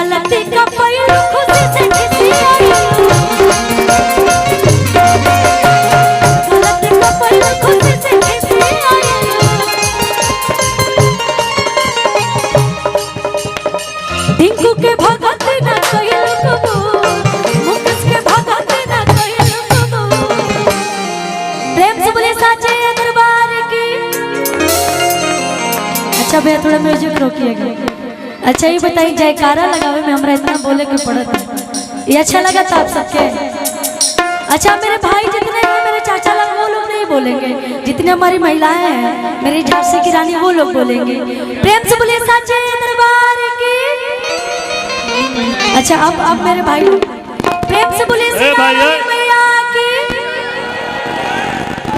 गलती का पहलू खुशी से खिसी आइलो गलती का पहलू खुशी से खिसी आइलो टिंकू के भगत ना कहिलो कबूल मुकेश के भगत ना कहिलो कबूल प्रेम से बोले साचे दरबार की। अच्छा भैया थोड़ा म्यूजिक रोकिएगा। अच्छा ये बताइए जयकारा लगावे में हमरा इतना बोले के पड़त ये अच्छा लगा था आप सबके। अच्छा मेरे भाई जितने हैं मेरे चाचा लोग वो लोग नहीं बोलेंगे जितने हमारी महिलाएं हैं मेरी झांसी की रानी वो लोग बोलेंगे। प्रेम से बोलिए साचे दरबार की। अच्छा अब मेरे भाई प्रेम से बोलिए मैया की।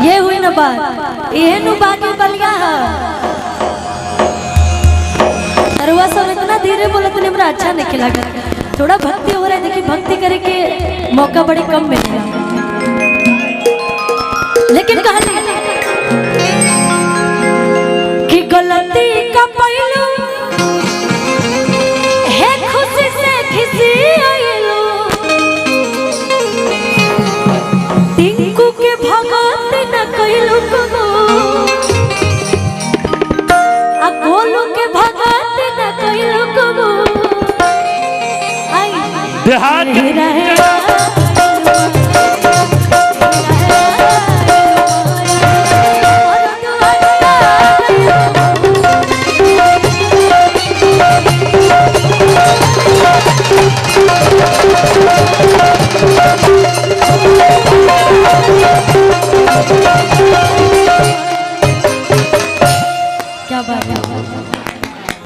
ये हुई ना बात ये नु बाकी बलिया अरुआ सब इतना धीरे बोलते नहीं हमरा अच्छा नहीं लगा। थोड़ा भक्ति हो रहा है देखिए भक्ति करे के मौका बड़े कम मिलेगा लेकिन कहने कि गलती का पहलू है खुशी से खिसी आइलो टिंकू के भगत न कइलो कबो आ गोलू के भगत